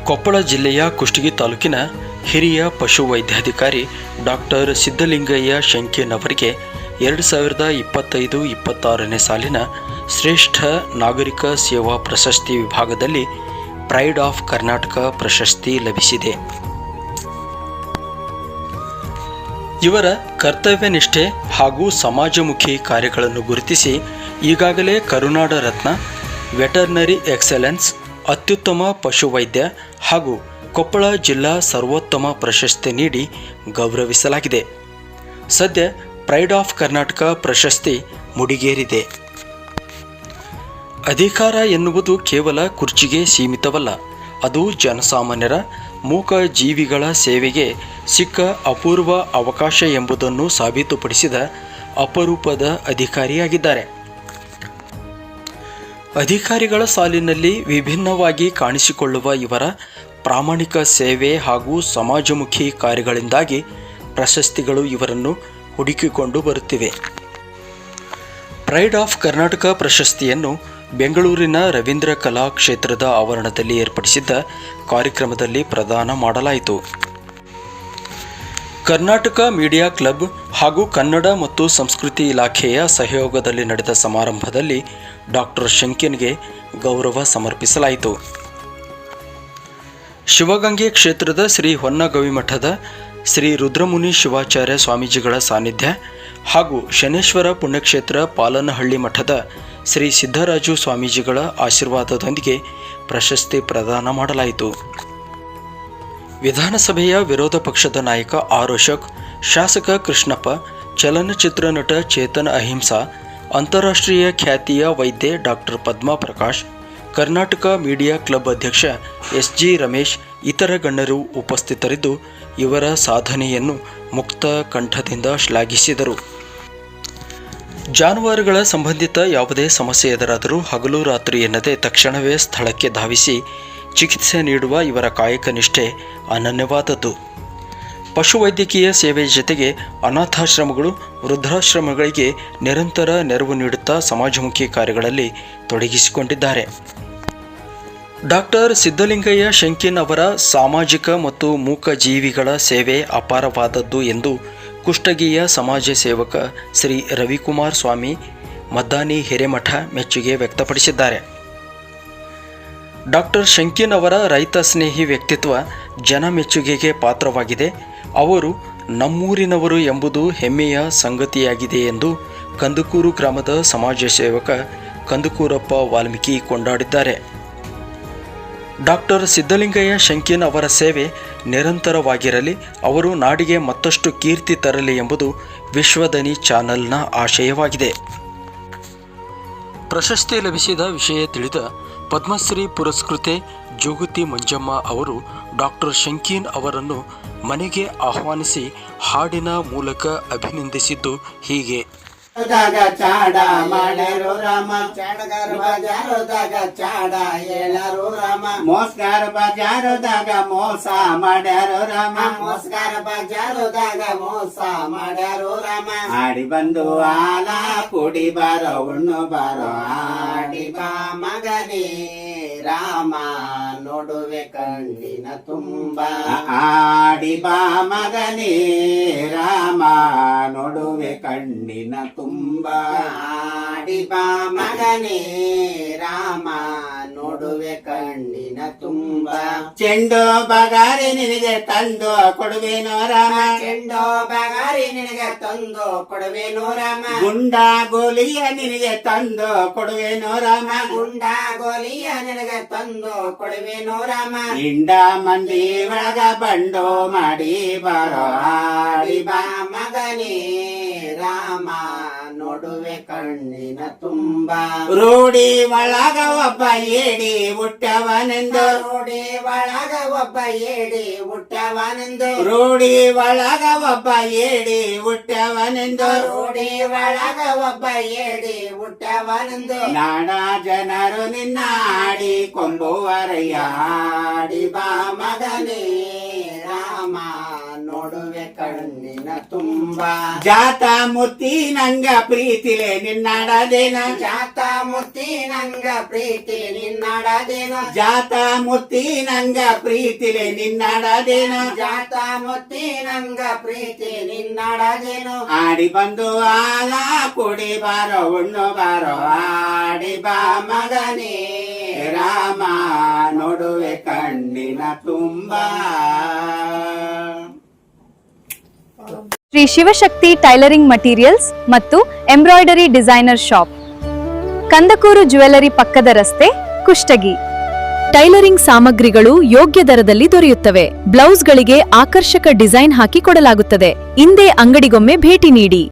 ಕೊಪ್ಪಳ ಜಿಲ್ಲೆಯ ಕುಷ್ಟಗಿ ತಾಲೂಕಿನ ಹಿರಿಯ ಪಶುವೈದ್ಯಾಧಿಕಾರಿ ಡಾಕ್ಟರ್ ಸಿದ್ದಲಿಂಗಯ್ಯ ಶಂಕೇನವರಿಗೆ 2025-26ನೇ ಸಾಲಿನ ಶ್ರೇಷ್ಠ ನಾಗರಿಕ ಸೇವಾ ಪ್ರಶಸ್ತಿ ವಿಭಾಗದಲ್ಲಿ ಪ್ರೈಡ್ ಆಫ್ ಕರ್ನಾಟಕ ಪ್ರಶಸ್ತಿ ಲಭಿಸಿದೆ. ಇವರ ಕರ್ತವ್ಯನಿಷ್ಠೆ ಹಾಗೂ ಸಮಾಜಮುಖಿ ಕಾರ್ಯಗಳನ್ನು ಗುರುತಿಸಿ ಈಗಾಗಲೇ ಕರುನಾಡ ರತ್ನ, ವೆಟರ್ನರಿ ಎಕ್ಸಲೆನ್ಸ್, ಅತ್ಯುತ್ತಮ ಪಶುವೈದ್ಯ ಹಾಗೂ ಕೊಪ್ಪಳ ಜಿಲ್ಲಾ ಸರ್ವೋತ್ತಮ ಪ್ರಶಸ್ತಿ ನೀಡಿ ಗೌರವಿಸಲಾಗಿದೆ. ಸದ್ಯ ಪ್ರೈಡ್ ಆಫ್ ಕರ್ನಾಟಕ ಪ್ರಶಸ್ತಿ ಮುಡಿಗೇರಿದೆ. ಅಧಿಕಾರ ಎನ್ನುವುದು ಕೇವಲ ಕುರ್ಚಿಗೆ ಸೀಮಿತವಲ್ಲ, ಅದು ಜನಸಾಮಾನ್ಯರ, ಮೂಕ ಜೀವಿಗಳ ಸೇವೆಗೆ ಸಿಕ್ಕ ಅಪೂರ್ವ ಅವಕಾಶ ಎಂಬುದನ್ನು ಸಾಬೀತುಪಡಿಸಿದ ಅಪರೂಪದ ಅಧಿಕಾರಿಯಾಗಿದ್ದಾರೆ. ಅಧಿಕಾರಿಗಳ ಸಾಲಿನಲ್ಲಿ ವಿಭಿನ್ನವಾಗಿ ಕಾಣಿಸಿಕೊಳ್ಳುವ ಇವರ ಪ್ರಾಮಾಣಿಕ ಸೇವೆ ಹಾಗೂ ಸಮಾಜಮುಖಿ ಕಾರ್ಯಗಳಿಂದಾಗಿ ಪ್ರಶಸ್ತಿಗಳು ಇವರನ್ನು ಹುಡುಕಿಕೊಂಡು ಬರುತ್ತಿವೆ. ಪ್ರೈಡ್ ಆಫ್ ಕರ್ನಾಟಕ ಪ್ರಶಸ್ತಿಯನ್ನು ಬೆಂಗಳೂರಿನ ರವೀಂದ್ರ ಕಲಾ ಕ್ಷೇತ್ರದ ಆವರಣದಲ್ಲಿ ಏರ್ಪಡಿಸಿದ್ದ ಕಾರ್ಯಕ್ರಮದಲ್ಲಿ ಪ್ರದಾನ ಮಾಡಲಾಯಿತು. ಕರ್ನಾಟಕ ಮೀಡಿಯಾ ಕ್ಲಬ್ ಹಾಗೂ ಕನ್ನಡ ಮತ್ತು ಸಂಸ್ಕೃತಿ ಇಲಾಖೆಯ ಸಹಯೋಗದಲ್ಲಿ ನಡೆದ ಸಮಾರಂಭದಲ್ಲಿ ಡಾಕ್ಟರ್ ಶಂಕೇನ್ಗೆ ಗೌರವ ಸಮರ್ಪಿಸಲಾಯಿತು. ಶಿವಗಂಗೆ ಕ್ಷೇತ್ರದ ಶ್ರೀ ಹೊನ್ನಗವಿಮಠದ ಶ್ರೀ ರುದ್ರಮುನಿ ಶಿವಾಚಾರ್ಯ ಸ್ವಾಮೀಜಿಗಳ ಸಾನ್ನಿಧ್ಯ ಹಾಗೂ ಶನೇಶ್ವರ ಪುಣ್ಯಕ್ಷೇತ್ರ ಪಾಲನಹಳ್ಳಿ ಮಠದ ಶ್ರೀ ಸಿದ್ದರಾಜು ಸ್ವಾಮೀಜಿಗಳ ಆಶೀರ್ವಾದದೊಂದಿಗೆ ಪ್ರಶಸ್ತಿ ಪ್ರದಾನ ಮಾಡಲಾಯಿತು. ವಿಧಾನಸಭೆಯ ವಿರೋಧ ಪಕ್ಷದ ನಾಯಕ ಆರ್ ಅಶೋಕ್, ಶಾಸಕ ಕೃಷ್ಣಪ್ಪ, ಚಲನಚಿತ್ರ ನಟ ಚೇತನ್ ಅಹಿಂಸಾ, ಅಂತಾರಾಷ್ಟ್ರೀಯ ಖ್ಯಾತಿಯ ವೈದ್ಯೆ doctor Padma Prakash, Karnataka media club ಅಧ್ಯಕ್ಷ ಎಸ್.ಜಿ. ರಮೇಶ್ ಇತರ ಗಣ್ಯರು ಉಪಸ್ಥಿತರಿದ್ದು ಇವರ ಸಾಧನೆಯನ್ನು ಮುಕ್ತ ಕಂಠದಿಂದ ಶ್ಲಾಘಿಸಿದರು. ಜಾನುವಾರುಗಳ ಸಂಬಂಧಿತ ಯಾವುದೇ ಸಮಸ್ಯೆ ಎದುರಾದರೂ ಹಗಲು ರಾತ್ರಿ ಎನ್ನದೇ ತಕ್ಷಣವೇ ಸ್ಥಳಕ್ಕೆ ಧಾವಿಸಿ ಚಿಕಿತ್ಸೆ ನೀಡುವ ಇವರ ಕಾಯಕ ನಿಷ್ಠೆ ಅನನ್ಯವಾದದ್ದು. ಪಶುವೈದ್ಯಕೀಯ ಸೇವೆ ಜೊತೆಗೆ ಅನಾಥಾಶ್ರಮಗಳು, ವೃದ್ಧಾಶ್ರಮಗಳಿಗೆ ನಿರಂತರ ನೆರವು ನೀಡುತ್ತಾ ಸಮಾಜಮುಖಿ ಕಾರ್ಯಗಳಲ್ಲಿ ತೊಡಗಿಸಿಕೊಂಡಿದ್ದಾರೆ. ಡಾಕ್ಟರ್ ಸಿದ್ದಲಿಂಗಯ್ಯ ಶಂಕೇನ್ ಅವರ ಸಾಮಾಜಿಕ ಮತ್ತು ಮೂಕ ಜೀವಿಗಳ ಸೇವೆ ಅಪಾರವಾದದ್ದು ಎಂದು ಕುಷ್ಟಗಿಯ ಸಮಾಜ ಸೇವಕ ಶ್ರೀ ರವಿಕುಮಾರ್ ಸ್ವಾಮಿ ಮದ್ದಾನಿ ಹಿರೇಮಠ ಮೆಚ್ಚುಗೆ ವ್ಯಕ್ತಪಡಿಸಿದ್ದಾರೆ. ಡಾಕ್ಟರ್ ಶಂಕೇನ್ ಅವರ ರೈತ ಸ್ನೇಹಿ ವ್ಯಕ್ತಿತ್ವ ಜನ ಮೆಚ್ಚುಗೆಗೆ ಪಾತ್ರವಾಗಿದೆ. ಅವರು ನಮ್ಮೂರಿನವರು ಎಂಬುದು ಹೆಮ್ಮೆಯ ಸಂಗತಿಯಾಗಿದೆ ಎಂದು ಕಂದುಕೂರು ಗ್ರಾಮದ ಸಮಾಜ ಸೇವಕ ಕಂದುಕೂರಪ್ಪ ವಾಲ್ಮೀಕಿ ಕೊಂಡಾಡಿದ್ದಾರೆ. ಡಾಕ್ಟರ್ ಸಿದ್ದಲಿಂಗಯ್ಯ ಶಂಕೇನ್ ಅವರ ಸೇವೆ ನಿರಂತರವಾಗಿರಲಿ, ಅವರು ನಾಡಿಗೆ ಮತ್ತಷ್ಟು ಕೀರ್ತಿ ತರಲಿ ಎಂಬುದು ವಿಶ್ವದನಿ ಚಾನೆಲ್ನ ಆಶಯವಾಗಿದೆ. ಪ್ರಶಸ್ತಿ ಲಭಿಸಿದ ವಿಷಯ ತಿಳಿದ ಪದ್ಮಶ್ರೀ ಪುರಸ್ಕೃತೆ ಜೋಗತಿ ಮಂಜಮ್ಮ ಅವರು ಡಾಕ್ಟರ್ ಶಂಕೇನ್ ಅವರನ್ನು ಮನೆಗೆ ಆಹ್ವಾನಿಸಿ ಹಾಡಿನ ಮೂಲಕ ಅಭಿನಂದಿಸಿದ್ದು ಹೀಗೆ. ಚಾಡ ಮಾಡ್ಯಾರೋ ರಾಮ, ಚಾಡಗಾರ ಬಜಾರದಾಗ ಚಾಡ ಹೇಳಾರೋ ರಾಮ, ಮೋಸ್ಗಾರ ಬಜಾರದಾಗ ಮೋಸ ಮಾಡ್ಯಾರೋ ರಾಮ, ಮೋಸ್ಗಾರ ಬಜಾರದಾಗ ಮೋಸ ಮಾಡ್ಯಾರೋ ರಾಮ. ಆಡಿ ಬಂದು ಆಲ ಕುಡಿ ಬಾರೋ ಉಣ್ಣು ಬಾರೋ, ಆಡಿ ಬಾ ಮಗನೇ ರಾಮ ನೋಡುವೆ ಕಣ್ಣಿನ ತುಂಬ, ಆಡಿ ಬಾ ಮಗನೇ ರಾಮ ನೋಡುವೆ ಕಣ್ಣಿನ ತುಂಬ, ಆಡಿ ಬಾ ಮಗನೇ ರಾಮ ನೋಡುವೆ ಕಣ್ಣಿನ ತುಂಬ. ಚೆಂಡು ಬಗಾರಿ ನಿನಗೆ ತಂದು ಕೊಡುವೆನೋ ರಾಮ, ಚೆಂಡು ಬಗಾರಿ ನಿನಗೆ ತಂದು ಕೊಡುವೆನೋ ರಾಮ, ಗುಂಡ ಗೋಲಿಯ ನಿನಗೆ ತಂದು ಕೊಡುವೆನೋ ರಾಮ, ಗುಂಡ ಗೋಲಿಯ ನಿನಗೆ ತಂದು ಕೊಡುವೆನೋ ರಾಮ. ಇಂಡ ಮಂದಿ ಒಳಗ ಬಂಡು ಮಾಡಿ ಬಾರೋ, ಆಡಿ ಬಾ ಮಗನೇ ರಾಮ ನೋಡುವೆ ಕಣ್ಣಿನ ತುಂಬ. ರೂಢಿ ಒಳಗ ಒಬ್ಬ ಏಡಿ ಹುಟ್ಟವನೆಂದು, ರೂಢಿ ಒಳಗ ಒಬ್ಬ ಏಡಿ ಹುಟ್ಟವನೆಂದು, ರೂಢಿ ಒಳಗ ಒಬ್ಬ ಏಡಿ ಹುಟ್ಟವನೆಂದು, ರೂಢಿ ಒಳಗ ಒಬ್ಬ ಏಡಿ ಹುಟ್ಟವನೆಂದು. ನಾಡ ಜನರು ನಿನ್ನ ಆಡಿ ಕೊಂಬುವರಯ್ಯ, ಆಡಿ ಬಾ ಮಗನೇ ರಾಮ ನೋಡುವೆ ಕಣ್ಣಿನ ತುಂಬಾ ಜಾತ ಮುತ್ತಿ ನಂಗ ಪ್ರೀತಿಲೆ ನಿನ್ನಾಡದೇನ ಜಾತ ಮುತ್ತಿ ನಂಗ ಪ್ರೀತಿಲೆ ನಿನ್ನಾಡದೇನ ಜಾತ ಮುತ್ತಿ ನಂಗ ಪ್ರೀತಿಲೆ ನಿನ್ನಾಡದೇನ ಜಾತ ಮುತ್ತಿ ನಂಗ ಪ್ರೀತಿಲೆ ನಿನ್ನಾಡದೇನು ಆಡಿ ಬಂದು ಆಲ ಕುಡಿ ಬಾರೋ ಉಣ್ಣು ಬಾರೋ ಆಡಿ ಬಾ ಮಗನೇ ರಾಮ ನೋಡುವೆ ಕಣ್ಣಿನ ತುಂಬಾ. ಶ್ರೀ ಶಿವಶಕ್ತಿ ಟೈಲರಿಂಗ್ ಮಟೀರಿಯಲ್ಸ್ ಮತ್ತು embroidery designer shop, Kandakur jewellery ಪಕ್ಕದ ರಸ್ತೆ, ಕುಷ್ಟಗಿ. ಟೈಲರಿಂಗ್ ಸಾಮಗ್ರಿಗಳು ಯೋಗ್ಯ ದರದಲ್ಲಿ ದೊರೆಯುತ್ತವೆ. ಬ್ಲೌಸ್ಗಳಿಗೆ ಆಕರ್ಷಕ ಡಿಸೈನ್ ಹಾಕಿ ಕೊಡಲಾಗುತ್ತದೆ. ಇಂದೇ ಅಂಗಡಿಗೊಮ್ಮೆ ಭೇಟಿ ನೀಡಿ.